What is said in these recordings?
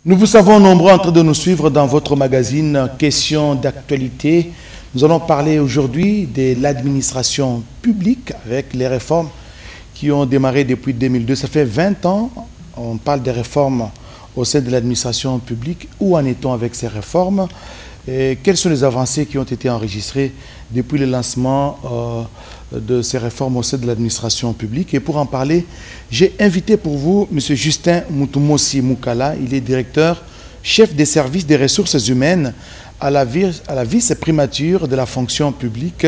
Nous vous savons nombreux en train de nous suivre dans votre magazine Questions d'actualité. Nous allons parler aujourd'hui de l'administration publique avec les réformes qui ont démarré depuis 2002. Ça fait 20 ans, on parle des réformes au sein de l'administration publique. Où en est-on avec ces réformes? Et quelles sont les avancées qui ont été enregistrées depuis le lancement de ces réformes au sein de l'administration publique? Et pour en parler, j'ai invité pour vous M. Justin Mutumosi Mukala. Il est directeur, chef des services des ressources humaines à la vice-primature de la fonction publique.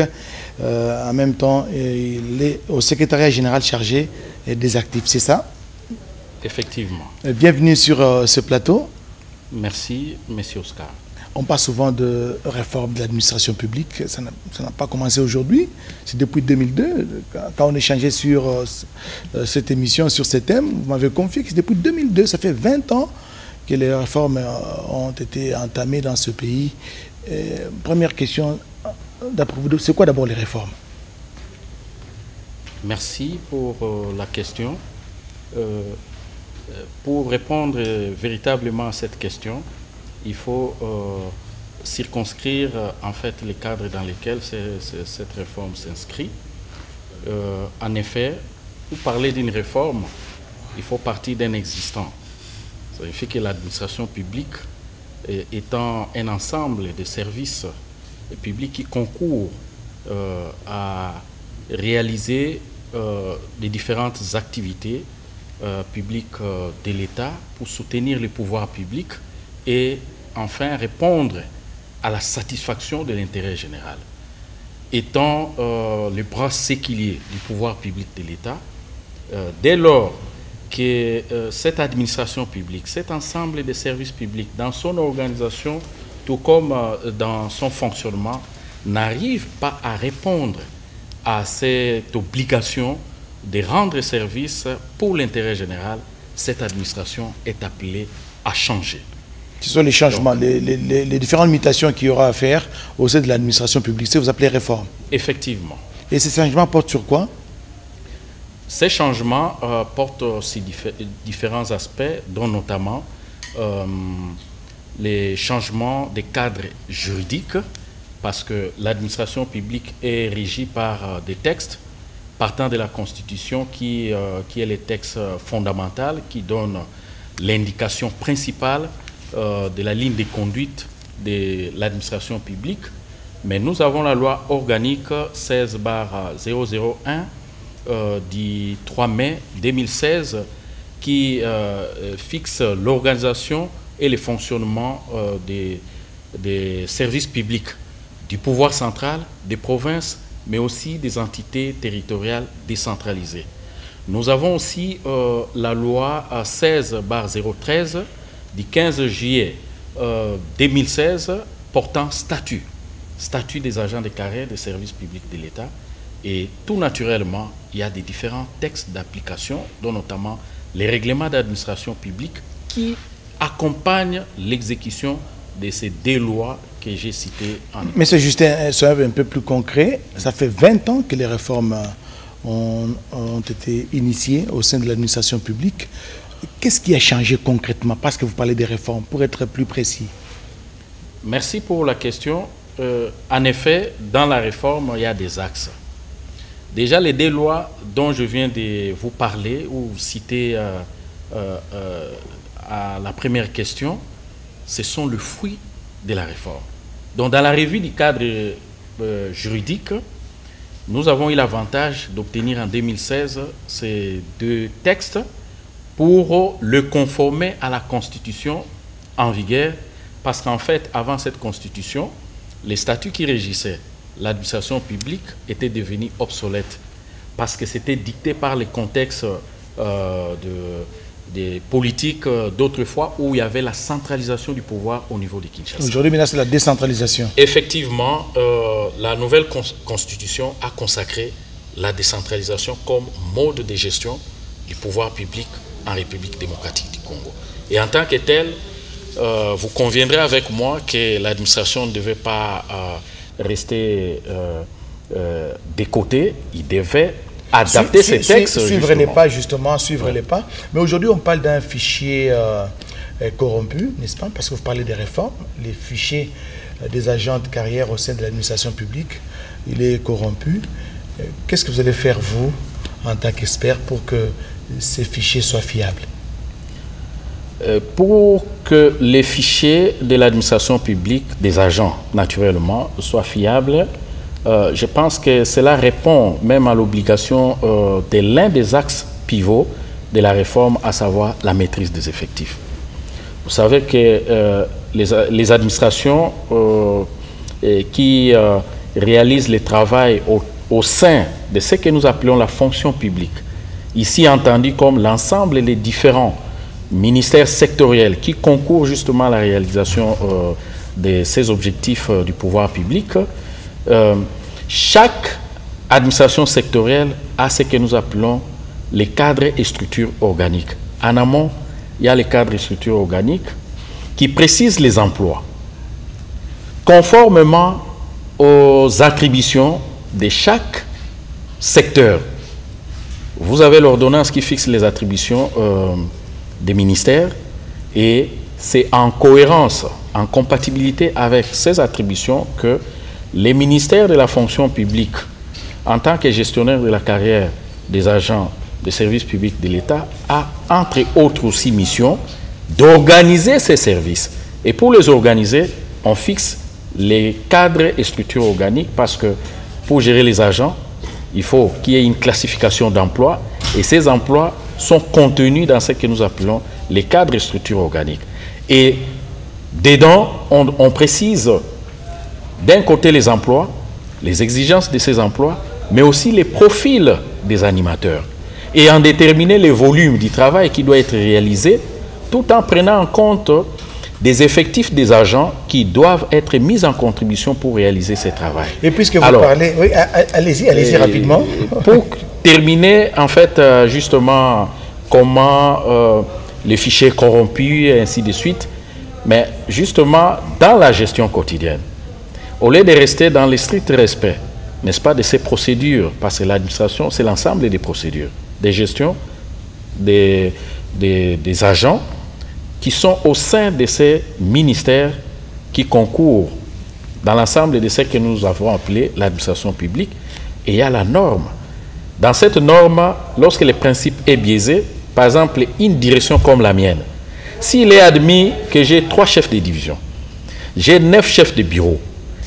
En même temps, il est au secrétariat général chargé des actifs. C'est ça? Effectivement. Bienvenue sur ce plateau. Merci, M. Oscar. On parle souvent de réforme de l'administration publique. Ça n'a pas commencé aujourd'hui. C'est depuis 2002. Quand on échangeait sur cette émission, sur ce thème, vous m'avez confié que c'est depuis 2002. Ça fait 20 ans que les réformes ont été entamées dans ce pays. Première question, d'après vous, c'est quoi d'abord les réformes? Merci pour la question. Pour répondre véritablement à cette question, il faut circonscrire en fait les cadres dans lesquels cette réforme s'inscrit. En effet, pour parler d'une réforme, il faut partir d'un existant. Ça signifie que l'administration publique étant un ensemble de services publics qui concourent à réaliser les différentes activités publiques de l'État pour soutenir les pouvoirs publics et enfin répondre à la satisfaction de l'intérêt général. Étant le bras séquilier du pouvoir public de l'État, dès lors que cette administration publique, cet ensemble de services publics, dans son organisation, tout comme dans son fonctionnement, n'arrive pas à répondre à cette obligation de rendre service pour l'intérêt général, cette administration est appelée à changer. Ce sont les changements, les différentes mutations qu'il y aura à faire au sein de l'administration publique. C'est vous appelez réforme. Effectivement. Et ces changements portent sur quoi? Ces changements portent aussi différents aspects, dont notamment les changements des cadres juridiques, parce que l'administration publique est régie par des textes partant de la Constitution qui est le texte fondamental qui donne l'indication principale de la ligne de conduite de l'administration publique. Mais nous avons la loi organique 16/001 du 3 mai 2016 qui fixe l'organisation et le fonctionnement des services publics du pouvoir central, des provinces, mais aussi des entités territoriales décentralisées. Nous avons aussi la loi 16/013 du 15 juillet 2016 portant statut des agents de carrière des services publics de l'État. Et tout naturellement, il y a des différents textes d'application, dont notamment les règlements d'administration publique qui accompagnent l'exécution de ces deux lois que j'ai citées. Monsieur Justin, soyez un peu plus concret. Ça fait 20 ans que les réformes ont été initiées au sein de l'administration publique. Qu'est-ce qui a changé concrètement? Parce que vous parlez des réformes, pour être plus précis. Merci pour la question. En effet, dans la réforme, il y a des axes. Déjà, les deux lois dont je viens de vous parler ou citer à la première question, ce sont le fruit de la réforme. Donc, dans la revue du cadre juridique, nous avons eu l'avantage d'obtenir en 2016 ces deux textes pour le conformer à la Constitution en vigueur, parce qu'en fait, avant cette Constitution, les statuts qui régissaient l'administration publique étaient devenus obsolètes, parce que c'était dicté par les contextes des politiques d'autrefois où il y avait la centralisation du pouvoir au niveau de Kinshasa. Aujourd'hui, maintenant, c'est la décentralisation. Effectivement, la nouvelle Constitution a consacré la décentralisation comme mode de gestion du pouvoir public en République démocratique du Congo. Et en tant que tel, vous conviendrez avec moi que l'administration ne devait pas rester de côté, il devait adapter ces textes. Suivre les pas, justement, suivre les pas. Mais aujourd'hui, on parle d'un fichier corrompu, n'est-ce pas? Parce que vous parlez des réformes, les fichiers des agents de carrière au sein de l'administration publique, il est corrompu. Qu'est-ce que vous allez faire, vous, en tant qu'expert, pour que ces fichiers soient fiables? Pour que les fichiers de l'administration publique, des agents, naturellement, soient fiables, je pense que cela répond même à l'obligation de l'un des axes pivots de la réforme, à savoir la maîtrise des effectifs. Vous savez que les administrations qui réalisent le travail au sein de ce que nous appelons la fonction publique, ici entendu comme l'ensemble des différents ministères sectoriels qui concourent justement à la réalisation de ces objectifs du pouvoir public, chaque administration sectorielle a ce que nous appelons les cadres et structures organiques. En amont, il y a les cadres et structures organiques qui précisent les emplois conformément aux attributions de chaque secteur. Vous avez l'ordonnance qui fixe les attributions des ministères et c'est en cohérence, en compatibilité avec ces attributions que les ministères de la fonction publique, en tant que gestionnaires de la carrière des agents de services publics de l'État, a entre autres aussi mission d'organiser ces services. Et pour les organiser, on fixe les cadres et structures organiques parce que pour gérer les agents, il faut qu'il y ait une classification d'emplois et ces emplois sont contenus dans ce que nous appelons les cadres et structures organiques. Et dedans, on précise d'un côté les emplois, les exigences de ces emplois, mais aussi les profils des animateurs et en déterminer les volumes du travail qui doit être réalisé tout en prenant en compte des effectifs des agents qui doivent être mis en contribution pour réaliser ce travail. Et puisque vous parlez, oui, allez-y rapidement. Pour terminer, en fait, justement, comment les fichiers corrompus et ainsi de suite, mais justement, dans la gestion quotidienne, au lieu de rester dans le strict respect, n'est-ce pas, de ces procédures, parce que l'administration, c'est l'ensemble des procédures, des gestions, des agents qui sont au sein de ces ministères qui concourent dans l'ensemble de ce que nous avons appelé l'administration publique. Et il y a la norme. Dans cette norme, lorsque le principe est biaisé, par exemple, une direction comme la mienne, s'il est admis que j'ai 3 chefs de division, j'ai 9 chefs de bureau,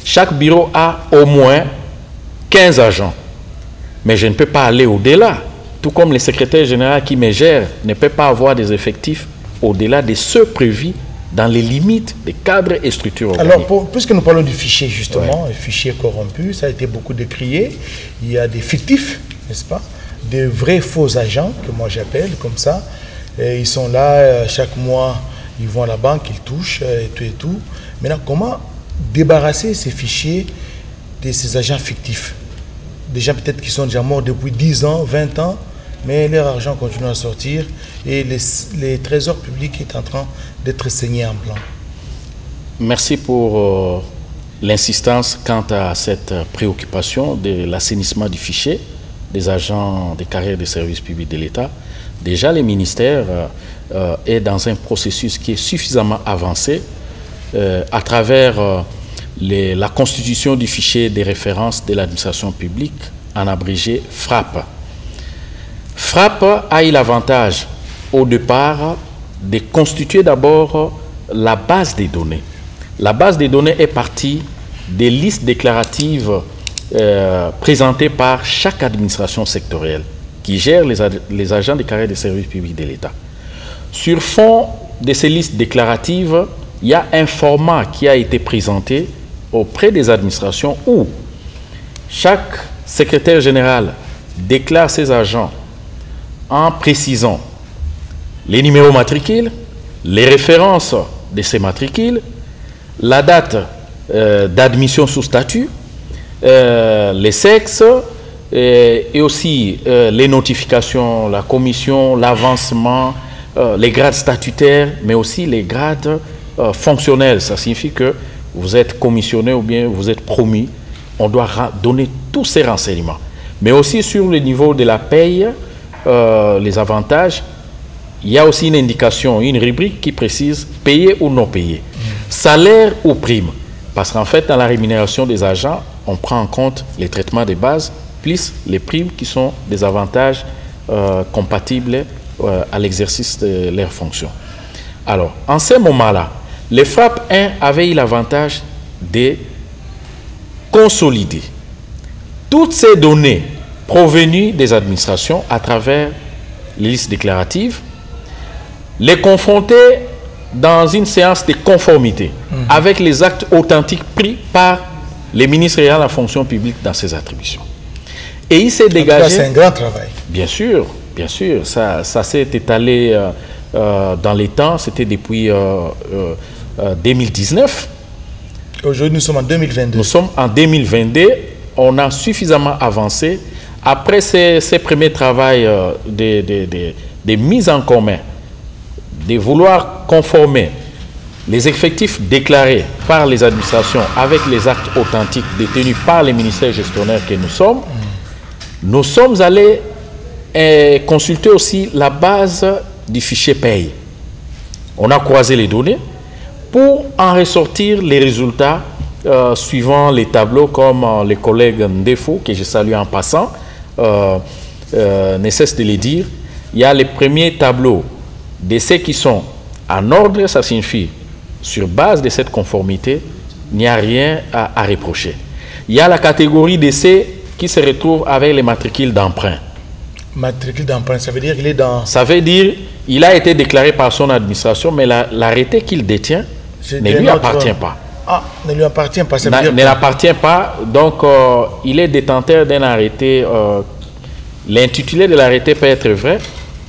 chaque bureau a au moins 15 agents, mais je ne peux pas aller au-delà, tout comme le secrétaire général qui me gère ne peut pas avoir des effectifs au-delà de ceux prévus dans les limites des cadres et structures organiques. Alors, puisque nous parlons du fichier, justement, le fichier corrompu, ça a été beaucoup décrié. Il y a des fictifs, n'est-ce pas? Des vrais faux agents, que moi j'appelle comme ça. Et ils sont là, chaque mois, ils vont à la banque, ils touchent, et tout et tout. Maintenant, comment débarrasser ces fichiers de ces agents fictifs? Des gens peut-être qui sont déjà morts depuis 10 ans, 20 ans, mais leur argent continue à sortir et les trésors publics est en train d'être saignés en blanc. Merci pour l'insistance quant à cette préoccupation de l'assainissement du fichier des agents des carrières des services publics de l'État. Déjà, le ministère est dans un processus qui est suffisamment avancé à travers la constitution du fichier des références de l'administration publique, en abrégé FRAP. FRAP a eu l'avantage, au départ, de constituer d'abord la base des données. La base des données est partie des listes déclaratives présentées par chaque administration sectorielle qui gère les agents des carrières des services publics de l'État. Sur fond de ces listes déclaratives, il y a un format qui a été présenté auprès des administrations où chaque secrétaire général déclare ses agents en précisant les numéros matricules, les références de ces matricules, la date d'admission sous statut, les sexes et aussi les notifications, la commission, l'avancement, les grades statutaires, mais aussi les grades fonctionnels. Ça signifie que vous êtes commissionné ou bien vous êtes promu. On doit donner tous ces renseignements. Mais aussi sur le niveau de la paye, les avantages, il y a aussi une indication, une rubrique qui précise payé ou non payé, salaire ou prime. Parce qu'en fait, dans la rémunération des agents, on prend en compte les traitements de base, plus les primes qui sont des avantages compatibles à l'exercice de leurs fonctions. Alors, en ce moment-là, les FRAP 1 avaient eu l'avantage de consolider toutes ces données provenues des administrations à travers les listes déclaratives, les confronter dans une séance de conformité avec les actes authentiques pris par les ministres ayant la fonction publique dans ces attributions. Et il s'est dégagé... C'est un grand travail. Bien sûr, ça s'est étalé dans les temps, c'était depuis 2019. Aujourd'hui, nous sommes en 2022. Nous sommes en 2022, on a suffisamment avancé. Après ces premiers travaux de mise en commun, de vouloir conformer les effectifs déclarés par les administrations avec les actes authentiques détenus par les ministères gestionnaires que nous sommes allés consulter aussi la base du fichier paye. On a croisé les données pour en ressortir les résultats suivant les tableaux comme les collègues Ndefo, que je salue en passant, ne cesse de les dire. Il y a les premiers tableaux de ceux qui sont en ordre, ça signifie sur base de cette conformité, il n'y a rien à reprocher. Il y a la catégorie de ceux qui se retrouvent avec les matricules d'emprunt. Matricule d'emprunt, ça veut dire qu'il est dans... Ça veut dire qu'il a été déclaré par son administration, mais l'arrêté qu'il détient ne lui appartient pas. Ah, ne lui appartient pas, ça veut dire... Ne l'appartient pas, donc il est détenteur d'un arrêté. L'intitulé de l'arrêté peut être vrai,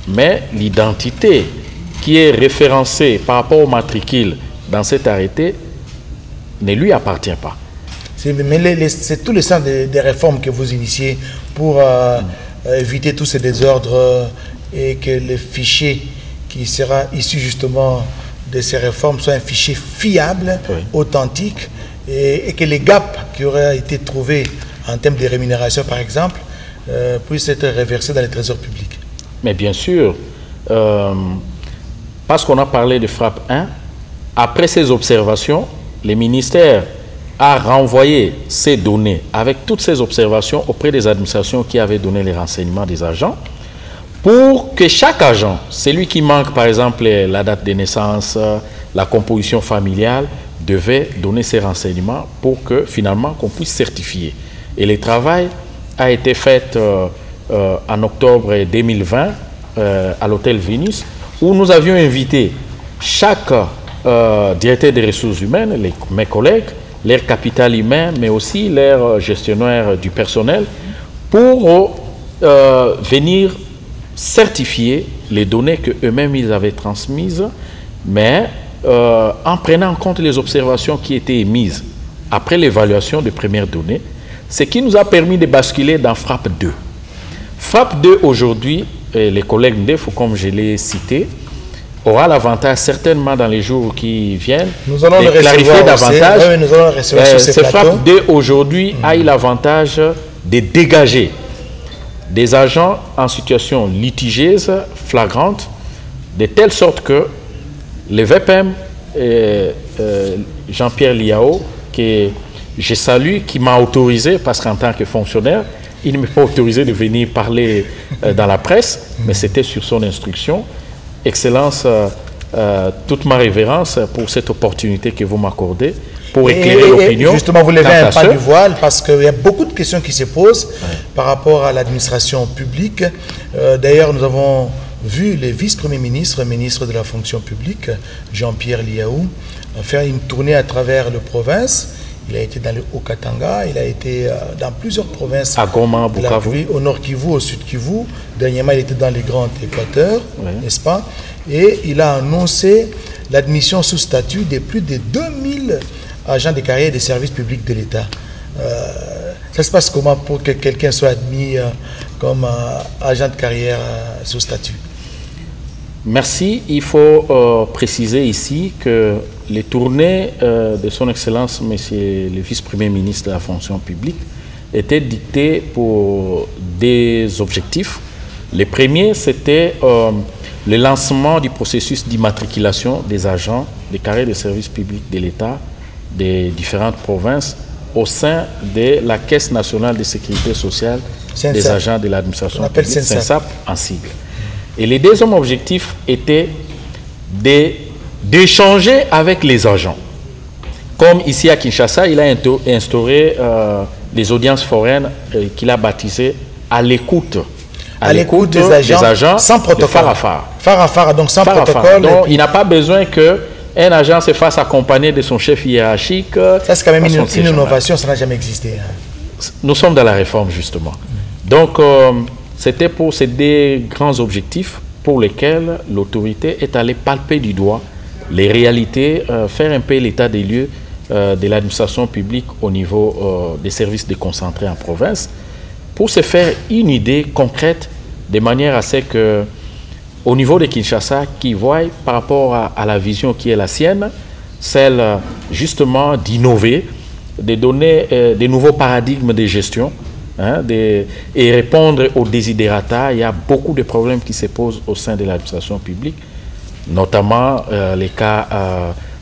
mais l'identité qui est référencée par rapport au matricule dans cet arrêté ne lui appartient pas. C'est tout le sens des réformes que vous initiez pour éviter tous ces désordres et que le fichier qui sera issu justement de ces réformes soit un fichier fiable, authentique, et que les gaps qui auraient été trouvés en termes de rémunération, par exemple, puissent être reversés dans les trésors publics. Mais bien sûr, parce qu'on a parlé de FRAP 1, après ces observations, le ministère a renvoyé ces données avec toutes ces observations auprès des administrations qui avaient donné les renseignements des agents pour que chaque agent, celui qui manque par exemple la date de naissance, la composition familiale, devait donner ces renseignements pour que finalement qu'on puisse certifier. Et le travail a été fait en octobre 2020 à l'hôtel Vénus, où nous avions invité chaque directeur des ressources humaines, mes collègues, leur capital humain, mais aussi leur gestionnaire du personnel, pour venir certifier les données qu'eux-mêmes ils avaient transmises, mais en prenant en compte les observations qui étaient émises après l'évaluation des premières données, ce qui nous a permis de basculer dans FRAP 2. FRAP 2 aujourd'hui, les collègues Ndefo, comme je l'ai cité, aura l'avantage certainement dans les jours qui viennent de clarifier davantage. Ce FRAP 2 aujourd'hui a eu l'avantage de dégager des agents en situation litigieuse, flagrante, de telle sorte que le VPM, Jean-Pierre Liao, que je salue, qui m'a autorisé, parce qu'en tant que fonctionnaire, il ne m'a pas autorisé de venir parler dans la presse, mais c'était sur son instruction. Excellence, toute ma révérence pour cette opportunité que vous m'accordez pour éclairer l'opinion. Justement, vous levez un pas du voile parce qu'il y a beaucoup de questions qui se posent par rapport à l'administration publique. D'ailleurs, nous avons vu le vice-premier ministre, ministre de la fonction publique, Jean-Pierre Liao, faire une tournée à travers la province. Il a été dans le Haut-Katanga, il a été dans plusieurs provinces. À Goma, Bukavu. Au nord Kivu, au sud Kivu. Dernièrement, il était dans les Grands Équateurs, n'est-ce pas? Et il a annoncé l'admission sous statut de plus de 2000 agents de carrière des services publics de l'État. Ça se passe comment pour que quelqu'un soit admis comme agent de carrière sous statut? Merci. Il faut préciser ici que les tournées de son Excellence, Monsieur le Vice-Premier ministre de la fonction publique, étaient dictées pour des objectifs. Le premier, c'était le lancement du processus d'immatriculation des agents des carrés de services publics de l'État des différentes provinces au sein de la Caisse nationale de sécurité sociale des agents de l'administration publique, CNSAP en sigle. Et les deuxième objectif était d'échanger avec les agents. Comme ici à Kinshasa, il a instauré des audiences foraines qu'il a baptisées à l'écoute. À l'écoute des agents sans protocole. Phare à phare. Phare à phare, donc sans protocole. Donc il n'a pas besoin qu'un agent se fasse accompagner de son chef hiérarchique. Ça, c'est quand même une innovation, ça n'a jamais existé. Nous sommes dans la réforme, justement. Donc, c'était pour ces deux grands objectifs pour lesquels l'autorité est allée palper du doigt les réalités, faire un peu l'état des lieux de l'administration publique au niveau des services déconcentrés en province, pour se faire une idée concrète de manière à ce que, au niveau de Kinshasa, qui voient par rapport à la vision qui est la sienne, celle justement d'innover, de donner des nouveaux paradigmes de gestion, et répondre aux desiderata. Il y a beaucoup de problèmes qui se posent au sein de l'administration publique, notamment les cas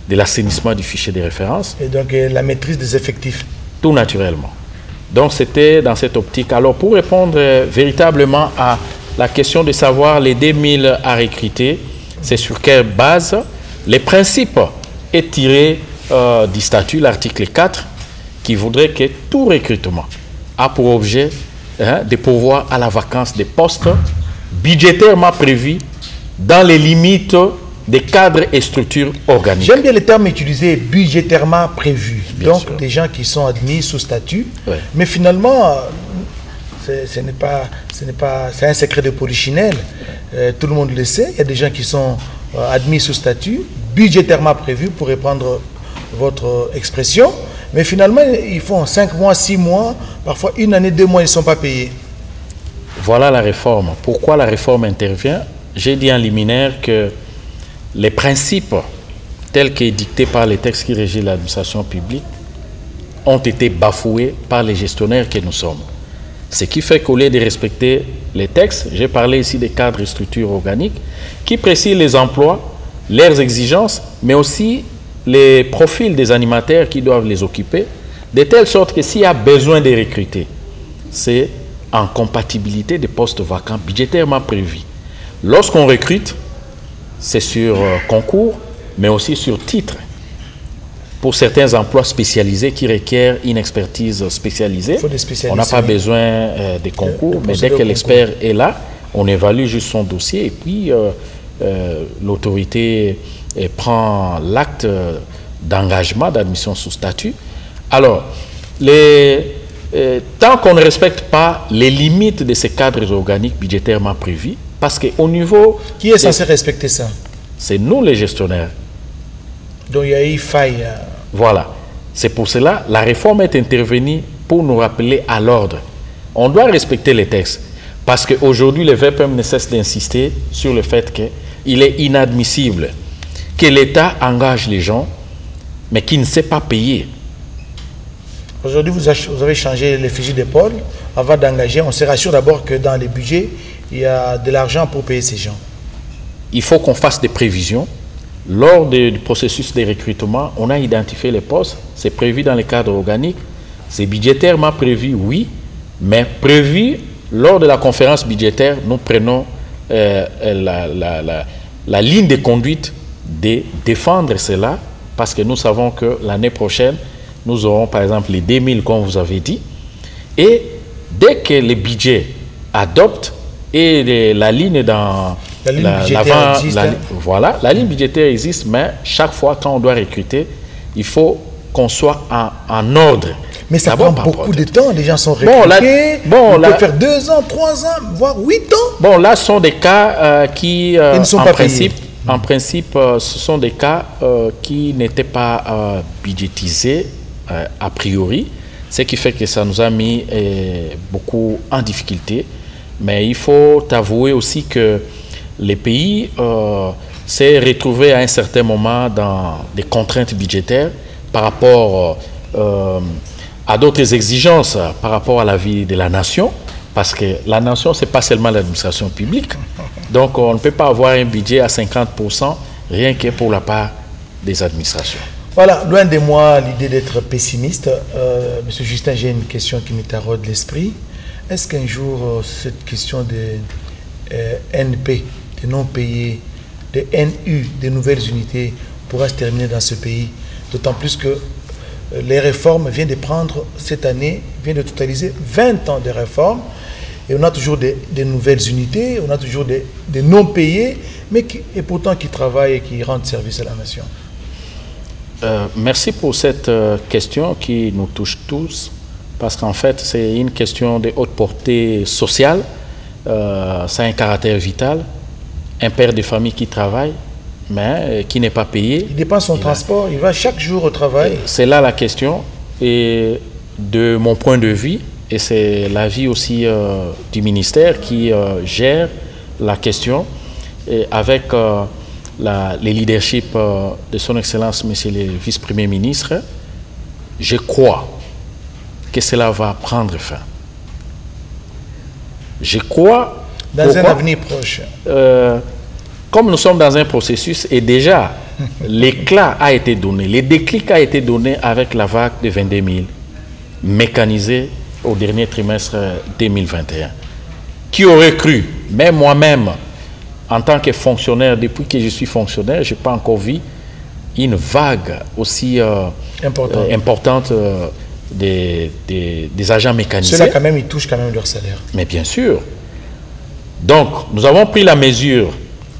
de l'assainissement du fichier de référence. Et donc la maîtrise des effectifs. Tout naturellement. Donc c'était dans cette optique. Alors pour répondre véritablement à la question de savoir les 2000 à recruter, c'est sur quelle base, les principes est tiré du statut, l'article 4, qui voudrait que tout recrutement a pour objet de pourvoir à la vacance des postes budgétairement prévus dans les limites des cadres et structures organiques. J'aime bien le terme utilisé, budgétairement prévu. Bien donc sûr. Des gens qui sont admis sous statut, ouais. Mais finalement, c'est un secret de polichinelle. Tout le monde le sait. Il y a des gens qui sont admis sous statut, budgétairement prévus, pour reprendre votre expression. Mais finalement, ils font 5 mois, 6 mois, parfois 1 année, 2 mois, ils ne sont pas payés. Voilà la réforme. Pourquoi la réforme intervient? J'ai dit en liminaire que les principes tels que dictés par les textes qui régissent l'administration publique ont été bafoués par les gestionnaires que nous sommes. Ce qui fait qu'au lieu de respecter les textes, j'ai parlé ici des cadres et structures organiques qui précisent les emplois, leurs exigences, mais aussi les profils des animateurs qui doivent les occuper, de telle sorte que s'il y a besoin de recruter, c'est en compatibilité des postes vacants budgétairement prévus. Lorsqu'on recrute, c'est sur concours, mais aussi sur titre. Pour certains emplois spécialisés qui requièrent une expertise spécialisée, on n'a pas besoin des concours, mais dès que l'expert est là, on évalue juste son dossier et puis l'autorité prend l'acte d'engagement, d'admission sous statut. Alors, tant qu'on ne respecte pas les limites de ces cadres organiques budgétairement prévus, parce qu'au niveau... Qui est censé respecter ça? C'est nous les gestionnaires. Donc il y a eu faille. Voilà. C'est pour cela la réforme est intervenue pour nous rappeler à l'ordre. On doit respecter les textes. Parce qu'aujourd'hui, le VPM ne cesse d'insister sur le fait qu'il est inadmissible que l'État engage les gens, mais qui ne sait pas payer. Aujourd'hui, vous avez changé les fusils d'épaule. Avant d'engager, on se rassure d'abord que dans les budgets, il y a de l'argent pour payer ces gens. Il faut qu'on fasse des prévisions. Lors du processus de recrutement, on a identifié les postes. C'est prévu dans les cadres organiques. C'est budgétairement prévu, oui, mais prévu lors de la conférence budgétaire, nous prenons la ligne de conduite de défendre cela, parce que nous savons que l'année prochaine, nous aurons par exemple les 2000, comme vous avez dit, et dès que les budgets adoptent et la ligne dans la ligne budgétaire existe. Voilà, la ligne budgétaire existe, mais chaque fois quand on doit recruter, il faut qu'on soit en ordre. Mais ça prend beaucoup de temps, les gens sont recrutés, on peut faire 2 ans, 3 ans, voire 8 ans. Bon, là, ce sont des cas qui, en principe, ce sont des cas qui n'étaient pas budgétisés a priori, ce qui fait que ça nous a mis beaucoup en difficulté. Mais il faut avouer aussi que les pays s'est retrouvé à un certain moment dans des contraintes budgétaires par rapport à d'autres exigences par rapport à la vie de la nation, parce que la nation, ce n'est pas seulement l'administration publique, Donc on ne peut pas avoir un budget à 50% rien que pour la part des administrations. Voilà, loin de moi l'idée d'être pessimiste. Monsieur Justin, j'ai une question qui me taraude l'esprit. Est-ce qu'un jour, cette question de NP, des non-payés, des NU, des nouvelles unités, pourra se terminer dans ce pays? D'autant plus que les réformes viennent de prendre, cette année, viennent de totaliser 20 ans de réformes. Et on a toujours des nouvelles unités, on a toujours des non-payés, mais et pourtant qui travaillent et qui rendent service à la nation. Merci pour cette question qui nous touche tous, parce qu'en fait, c'est une question de haute portée sociale, ça a un caractère vital. Un père de famille qui travaille, mais qui n'est pas payé. Il dépense son transport, il va chaque jour au travail. C'est là la question. Et de mon point de vue, et c'est l'avis aussi du ministère qui gère la question, et avec les leaderships de son Excellence, Monsieur le Vice-Premier ministre, je crois que cela va prendre fin. Je crois... Dans un avenir proche. Comme nous sommes dans un processus et déjà l'éclat a été donné, le déclic a été donné avec la vague de 22 000 mécanisés au dernier trimestre 2021. Qui aurait cru, même moi-même, en tant que fonctionnaire, depuis que je suis fonctionnaire, je n'ai pas encore vu une vague aussi importante des agents mécanisés. Ceux-là, quand même, ils touchent quand même leur salaire. Mais bien sûr. Donc, nous avons pris la mesure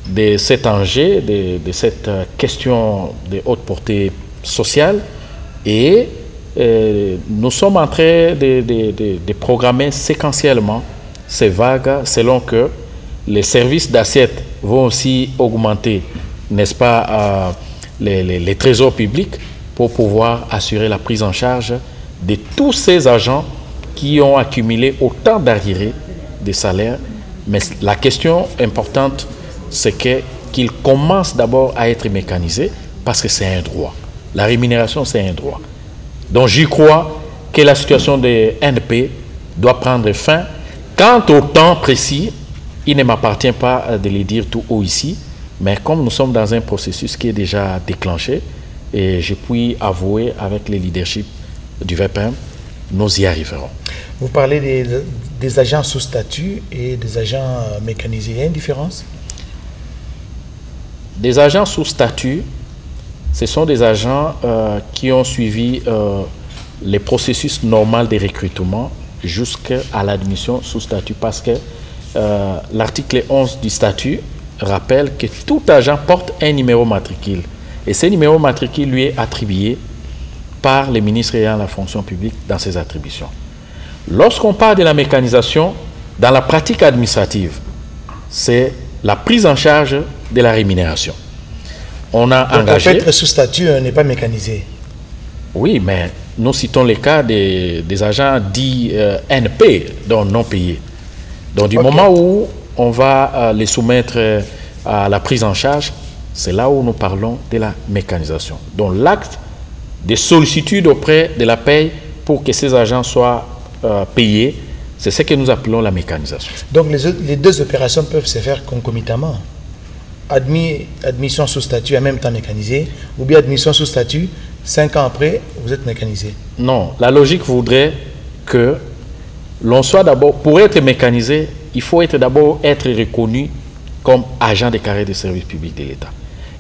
de cet enjeu, de cette question de haute portée sociale et nous sommes en train de programmer séquentiellement ces vagues selon que les services d'assiette vont aussi augmenter, n'est-ce pas, les trésors publics pour pouvoir assurer la prise en charge de tous ces agents qui ont accumulé autant d'arriérés de salaires. Mais la question importante, c'est qu'ils commencent d'abord à être mécanisés parce que c'est un droit. La rémunération, c'est un droit. Donc j'y crois que la situation des NP doit prendre fin. Quant au temps précis, il ne m'appartient pas de le dire tout haut ici, mais comme nous sommes dans un processus qui est déjà déclenché, et je puis avouer avec le leadership du VPM, nous y arriverons. Vous parlez des agents sous statut et des agents mécanisés. Il y a une différence? Des agents sous statut, ce sont des agents qui ont suivi les processus normaux de recrutement jusqu'à l'admission sous statut, parce que l'article 11 du statut rappelle que tout agent porte un numéro matricule. Et ce numéro matricule lui est attribué par les ministres ayant la fonction publique dans ses attributions. Lorsqu'on parle de la mécanisation, dans la pratique administrative, c'est la prise en charge de la rémunération. On a engagé... On peut être sous statut, n'est pas mécanisé. Oui, mais nous citons les cas des agents dits NP, donc non payés. Donc du moment où on va les soumettre à la prise en charge, c'est là où nous parlons de la mécanisation. Donc l'acte de sollicitude auprès de la paye pour que ces agents soient payés, c'est ce que nous appelons la mécanisation. Donc les deux opérations peuvent se faire concomitamment. Admission sous statut en même temps mécanisé, ou bien admission sous statut, 5 ans après, vous êtes mécanisé. Non, la logique voudrait que l'on soit d'abord, pour être mécanisé, il faut d'abord être reconnu comme agent de carrière de service public de l'État.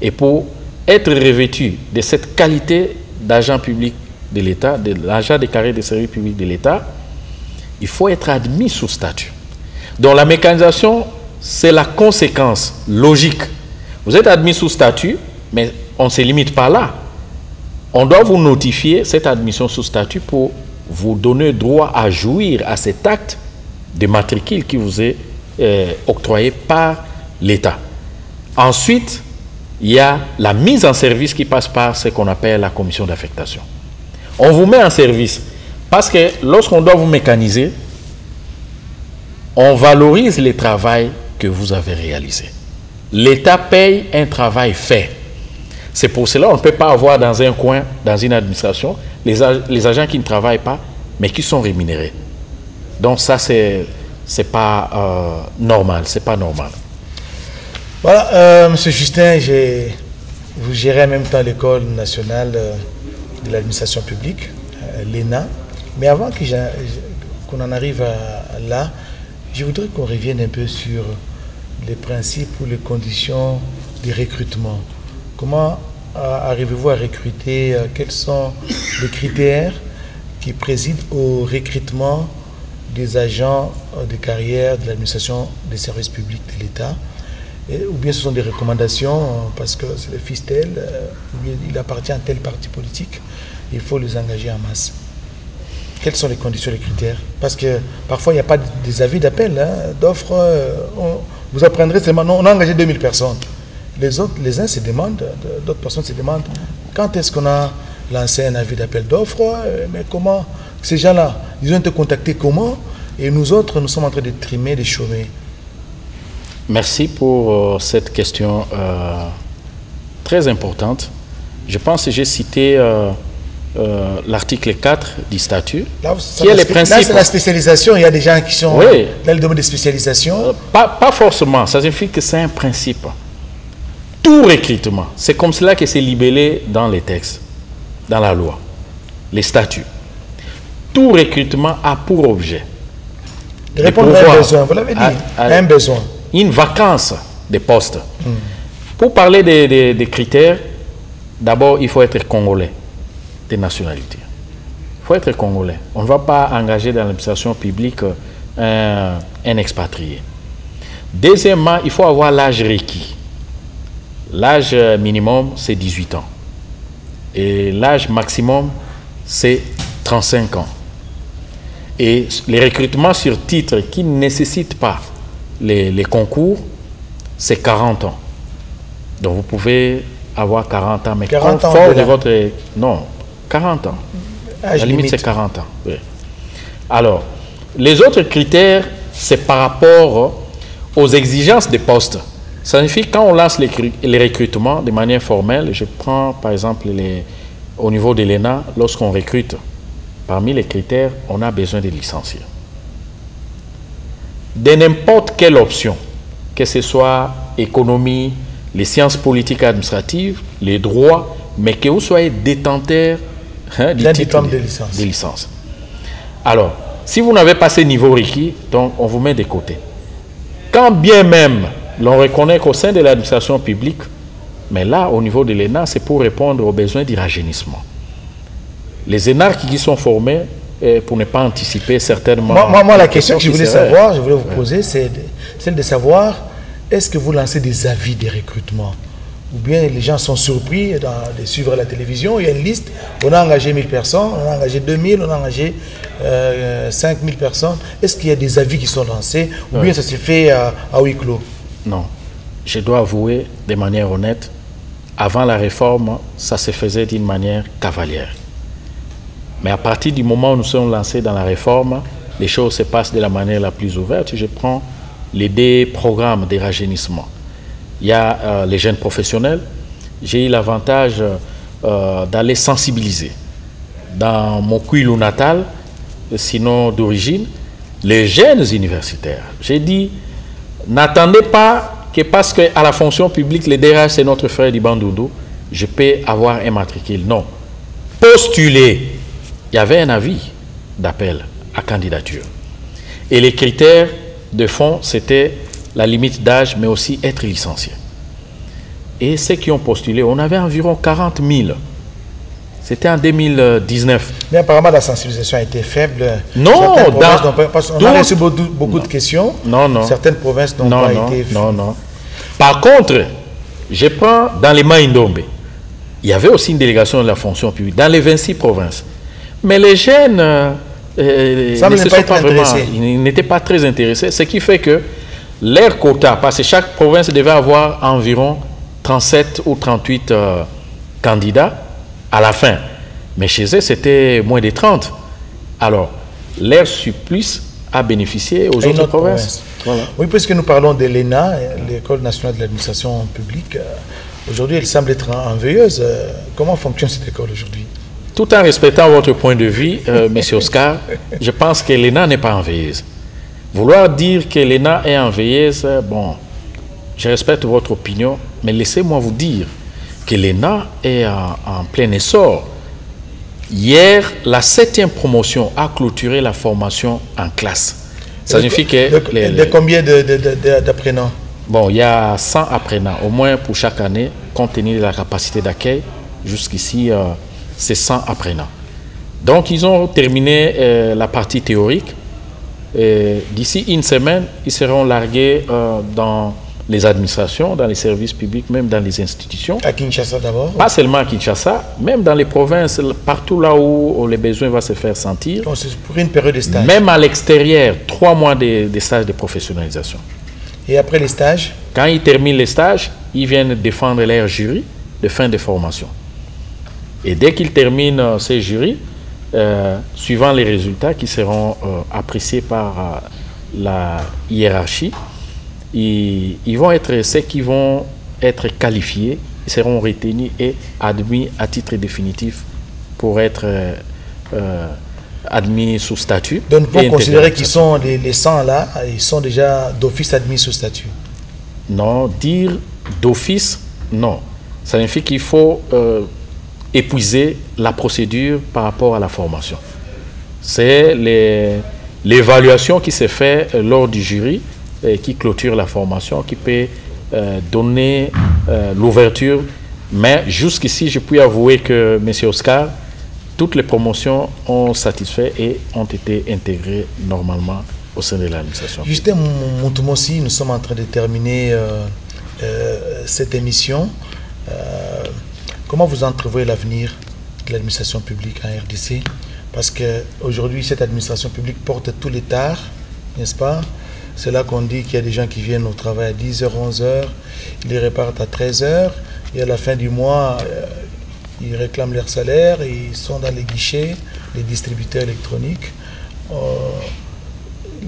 Et pour être revêtu de cette qualité d'agent public de l'État, de l'agent de carrière de service public de l'État, il faut être admis sous statut. Donc la mécanisation, c'est la conséquence logique. Vous êtes admis sous statut, mais on ne se limite pas là. On doit vous notifier cette admission sous statut pour vous donner droit à jouir à cet acte de matricule qui vous est octroyé par l'État. Ensuite, il y a la mise en service qui passe par ce qu'on appelle la commission d'affectation. On vous met en service parce que lorsqu'on doit vous mécaniser, on valorise le travail que vous avez réalisé. L'État paye un travail fait. C'est pour cela qu'on ne peut pas avoir dans un coin, dans une administration, les agents qui ne travaillent pas, mais qui sont rémunérés. Donc ça, c'est pas normal, c'est pas normal. Voilà, Monsieur Justin, vous gérez en même temps l'École nationale de l'administration publique, l'ENA. Mais avant qu'on en arrive là, je voudrais qu'on revienne un peu sur les principes ou les conditions de recrutement. Comment arrivez-vous à recruter? Quels sont les critères qui président au recrutement des agents de carrière de l'administration des services publics de l'État? Ou bien ce sont des recommandations parce que c'est le fils tel, ou bien il appartient à tel parti politique, il faut les engager en masse. Quelles sont les conditions, les critères? Parce que parfois il n'y a pas des avis d'appel, d'offres. Vous apprendrez seulement, on a engagé 2000 personnes. Les autres, les uns se demandent, d'autres personnes se demandent quand est-ce qu'on a lancé un avis d'appel d'offres, mais comment ces gens-là, ils ont été contactés comment? Et nous autres, nous sommes en train de trimer, de chômer. Merci pour cette question très importante. Je pense que j'ai cité l'article 4 du statut, qui est les principes. Là, c'est la spécialisation. Il y a des gens qui sont dans le domaine de spécialisation. Pas forcément. Ça signifie que c'est un principe. Tout recrutement, c'est comme cela que c'est libellé dans les textes, dans la loi, les statuts. Tout recrutement a pour objet de répondre à un besoin. Vous l'avez dit, un besoin. Une vacance des postes. Pour parler des critères, d'abord, il faut être congolais de nationalité. Il faut être congolais. On ne va pas engager dans l'administration publique un expatrié. Deuxièmement, il faut avoir l'âge requis. L'âge minimum, c'est 18 ans. Et l'âge maximum, c'est 35 ans. Et les recrutements sur titre qui ne nécessitent pas les concours, c'est 40 ans. Donc vous pouvez avoir 40 ans, mais 40 ans de votre... Non, 40 ans. À la limite, c'est 40 ans. Oui. Alors, les autres critères, c'est par rapport aux exigences des postes. Ça signifie que quand on lance les recrutements de manière formelle, je prends par exemple au niveau de l'ENA, lorsqu'on recrute, parmi les critères, on a besoin de licenciés. De n'importe quelle option, que ce soit économie, les sciences politiques et administratives, les droits, mais que vous soyez détenteur du titre de licence. Alors, si vous n'avez pas ce niveau requis, donc on vous met de côté. Quand bien même l'on reconnaît qu'au sein de l'administration publique, mais là, au niveau de l'ENA, c'est pour répondre aux besoins du rajeunissement. Les énarques qui sont formés, pour ne pas anticiper certainement... Moi la question que je voulais vous poser, c'est celle de savoir, est-ce que vous lancez des avis de recrutement? Ou bien les gens sont surpris de suivre la télévision, il y a une liste, on a engagé 1000 personnes, on a engagé 2000, on a engagé 5000 personnes. Est-ce qu'il y a des avis qui sont lancés, ou bien ça s'est fait à huis clos? Non. Je dois avouer de manière honnête, avant la réforme, ça se faisait d'une manière cavalière. Mais à partir du moment où nous sommes lancés dans la réforme, les choses se passent de la manière la plus ouverte. Je prends les deux programmes de rajeunissement. Il y a les jeunes professionnels. J'ai eu l'avantage d'aller sensibiliser dans mon Kwilu natal, sinon d'origine, les jeunes universitaires. J'ai dit, n'attendez pas que parce qu'à la fonction publique, le DRH, c'est notre frère du Bandundu, je peux avoir un matricule. Non. Postuler. Il y avait un avis d'appel à candidature. Et les critères de fond, c'était la limite d'âge, mais aussi être licencié. Et ceux qui ont postulé, on avait environ 40 000. C'était en 2019. Mais apparemment, la sensibilisation a été faible. Non, on a reçu beaucoup de questions. Non. Certaines provinces n'ont pas été... Non. Par contre, je prends dans les Maïndombe, il y avait aussi une délégation de la fonction publique, dans les 26 provinces. Mais les jeunes n'étaient pas très intéressés, ce qui fait que leur quota, parce que chaque province devait avoir environ 37 ou 38 candidats à la fin. Mais chez eux, c'était moins de 30. Alors, leur supplice a bénéficié aux autres provinces. Voilà. Oui, puisque nous parlons de l'ENA, l'École nationale de l'administration publique, aujourd'hui, elle semble être en veilleuse. Comment fonctionne cette école aujourd'hui? Tout en respectant votre point de vue, M. Oscar, je pense que l'ENA n'est pas en veilleuse. Vouloir dire que l'ENA est en veilleuse, bon, je respecte votre opinion, mais laissez-moi vous dire que l'ENA est en plein essor. Hier, la 7e promotion a clôturé la formation en classe. Ça signifie que... De combien d'apprenants? Bon, il y a 100 apprenants, au moins pour chaque année, compte tenu de la capacité d'accueil. Jusqu'ici, c'est 100 apprenants. Donc, ils ont terminé la partie théorique. D'ici une semaine, ils seront largués dans les administrations, dans les services publics, même dans les institutions. À Kinshasa d'abord? Pas seulement à Kinshasa, même dans les provinces, partout là où les besoins vont se faire sentir. Donc, c'est pour une période de stage? Même à l'extérieur, 3 mois de stages de professionnalisation. Et après les stages? Quand ils terminent les stages, ils viennent défendre leur jury de fin de formation. Et dès qu'ils terminent ces jurys, suivant les résultats qui seront appréciés par la hiérarchie, ils vont être ceux qui vont être qualifiés, ils seront retenus et admis à titre définitif pour être admis sous statut. Donc vous considérez qu'ils sont les 100 là, ils sont déjà d'office admis sous statut? Non, dire d'office, non. Ça signifie qu'il faut épuiser la procédure par rapport à la formation. C'est l'évaluation qui s'est faite lors du jury qui clôture la formation, qui peut donner l'ouverture. Mais jusqu'ici, je puis avouer que, M. Oscar, toutes les promotions ont satisfait et ont été intégrées normalement au sein de l'administration. Justin Moutoumossi, nous sommes en train de terminer cette émission. Comment vous entrevoyez l'avenir de l'administration publique en RDC? Parce qu'aujourd'hui, cette administration publique porte tous les tares, n'est-ce pas? C'est là qu'on dit qu'il y a des gens qui viennent au travail à 10h, 11h, ils repartent à 13h, et à la fin du mois, ils réclament leur salaire, et ils sont dans les guichets, les distributeurs électroniques.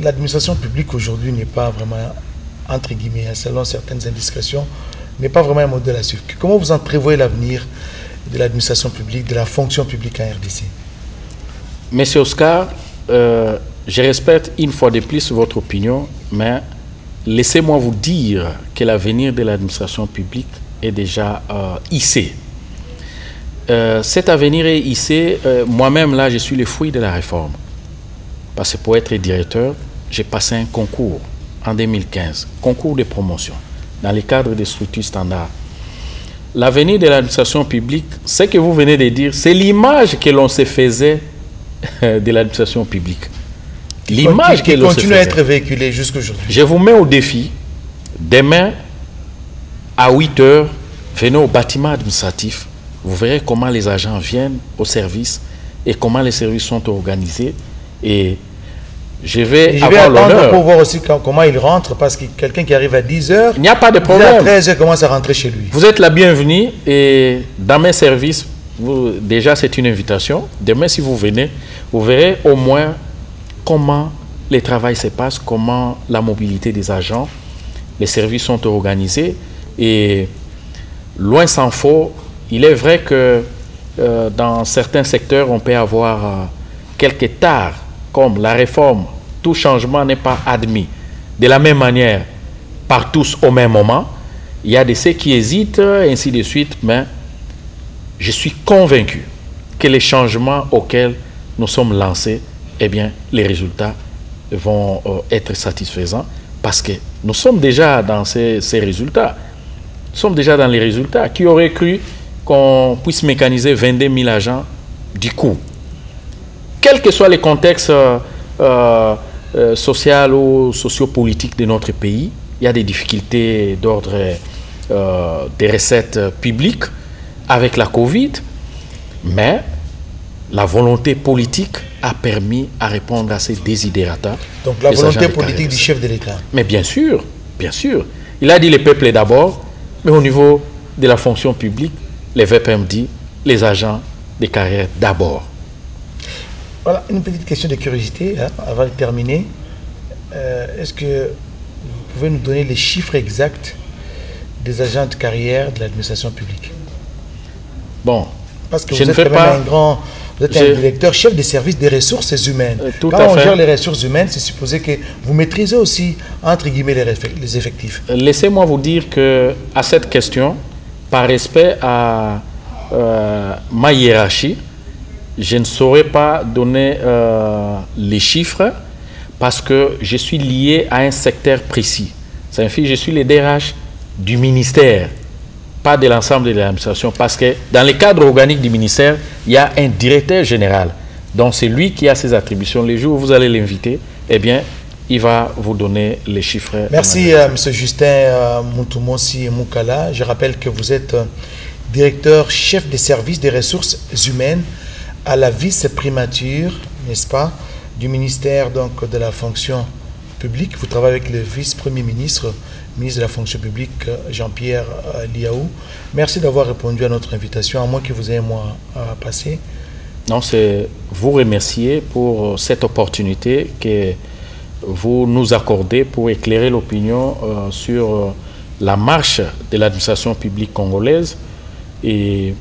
L'administration publique aujourd'hui n'est pas vraiment, entre guillemets, selon certaines indiscrétions, n'est pas vraiment un modèle à suivre. Comment vous entrevoyez l'avenir de l'administration publique, de la fonction publique en RDC? Monsieur Oscar, je respecte une fois de plus votre opinion, mais laissez-moi vous dire que l'avenir de l'administration publique est déjà hissé. Cet avenir est hissé, moi-même là je suis le fruit de la réforme. Parce que pour être directeur, j'ai passé un concours en 2015, concours de promotion, dans le cadre des structures standards. L'avenir de l'administration publique, ce que vous venez de dire, c'est l'image que l'on se faisait de l'administration publique. L'image qui continue à être véhiculée jusqu'aujourd'hui. Je vous mets au défi, demain, à 8h, venez au bâtiment administratif. Vous verrez comment les agents viennent au service et comment les services sont organisés. Et je vais avoir l'honneur. Pour voir aussi comment il rentre, parce que quelqu'un qui arrive à 10h, il n'y a pas de problème. À 13h, commence à rentrer chez lui. Vous êtes la bienvenue et dans mes services, déjà c'est une invitation. Demain, si vous venez, vous verrez au moins comment le travail se passe, comment la mobilité des agents, les services sont organisés. Et loin s'en faut, il est vrai que dans certains secteurs, on peut avoir quelques tares, comme la réforme. Tout changement n'est pas admis. De la même manière, par tous au même moment, il y a de ceux qui hésitent, ainsi de suite, mais je suis convaincu que les changements auxquels nous sommes lancés, eh bien, les résultats vont être satisfaisants parce que nous sommes déjà dans ces résultats. Nous sommes déjà dans les résultats. Qui aurait cru qu'on puisse mécaniser 22 000 agents du coup? Quels que soient les contextes social ou sociopolitiques de notre pays, il y a des difficultés d'ordre des recettes publiques avec la Covid, mais la volonté politique a permis à répondre à ces désidérata. Donc la volonté politique du chef de l'État. Mais bien sûr, bien sûr. Il a dit le peuple d'abord, mais au niveau de la fonction publique, les VPM dit les agents de carrière d'abord. Voilà, une petite question de curiosité, hein, avant de terminer. Est-ce que vous pouvez nous donner les chiffres exacts des agents de carrière de l'administration publique? Bon, parce que vous êtes quand même un grand Vous êtes un directeur chef des services des ressources humaines. Quand on gère les ressources humaines, c'est supposé que vous maîtrisez aussi, entre guillemets, les effectifs. Laissez-moi vous dire que à cette question, par respect à ma hiérarchie, je ne saurais pas donner les chiffres parce que je suis lié à un secteur précis. Ça signifie que je suis le DRH du ministère, pas de l'ensemble de l'administration, parce que dans les cadres organiques du ministère, il y a un directeur général. Donc c'est lui qui a ses attributions. Les jours où vous allez l'inviter, eh bien, il va vous donner les chiffres. Merci M. Justin Mutumosi Moukala. Je rappelle que vous êtes directeur chef des services des ressources humaines à la vice-primature, n'est-ce pas, du ministère donc, de la fonction publique. Vous travaillez avec le vice-premier ministre, ministre de la fonction publique, Jean-Pierre Liaou. Merci d'avoir répondu à notre invitation, à moins que vous ayez un mois à passer. Non, c'est vous remercier pour cette opportunité que vous nous accordez pour éclairer l'opinion sur la marche de l'administration publique congolaise. Et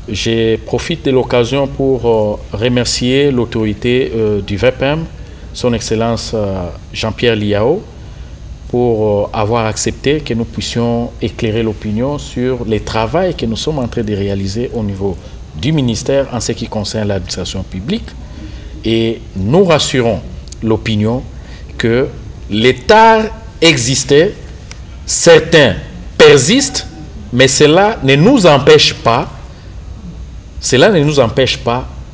je profite de l'occasion pour remercier l'autorité du VEPEM, son Excellence Jean-Pierre Liaou, pour avoir accepté que nous puissions éclairer l'opinion sur les travaux que nous sommes en train de réaliser au niveau du ministère en ce qui concerne l'administration publique. Et nous rassurons l'opinion que l'État existait, certains persistent, mais cela ne nous empêche pas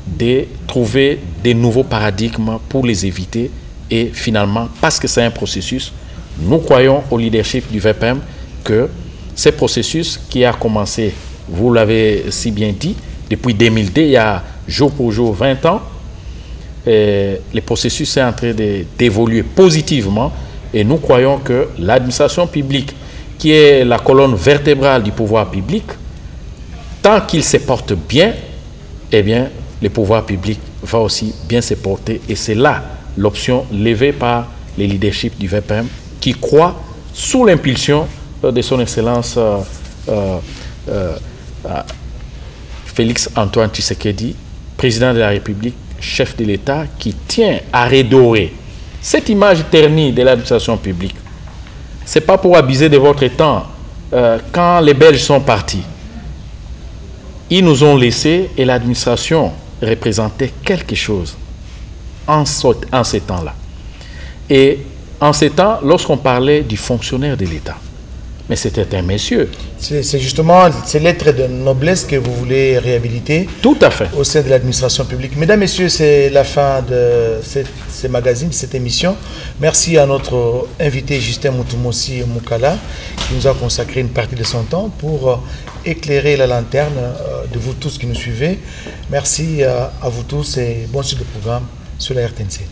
de trouver des nouveaux paradigmes pour les éviter. Et finalement, parce que c'est un processus, nous croyons au leadership du VEPEM que ce processus qui a commencé, vous l'avez si bien dit, depuis 2002, il y a jour pour jour 20 ans, le processus est en train d'évoluer positivement et nous croyons que l'administration publique, qui est la colonne vertébrale du pouvoir public, tant qu'il se porte bien, eh bien, le pouvoir public va aussi bien se porter. Et c'est là l'option levée par les leaderships du VEPEM qui croit, sous l'impulsion de son Excellence Félix Antoine Tshisekedi, président de la République, chef de l'État, qui tient à redorer cette image ternie de l'administration publique. Ce n'est pas pour abuser de votre temps. Quand les Belges sont partis, ils nous ont laissé et l'administration représentait quelque chose en ces temps-là. Et en ces temps, lorsqu'on parlait du fonctionnaire de l'État, mais c'était un monsieur. C'est justement ces lettres de noblesse que vous voulez réhabiliter. Tout à fait. Au sein de l'administration publique. Mesdames, Messieurs, c'est la fin de ce magazine, de cette émission. Merci à notre invité Justin Mutumosi Moukala qui nous a consacré une partie de son temps pour éclairer la lanterne de vous tous qui nous suivez. Merci à vous tous et bon suite de programme sur la RTNC.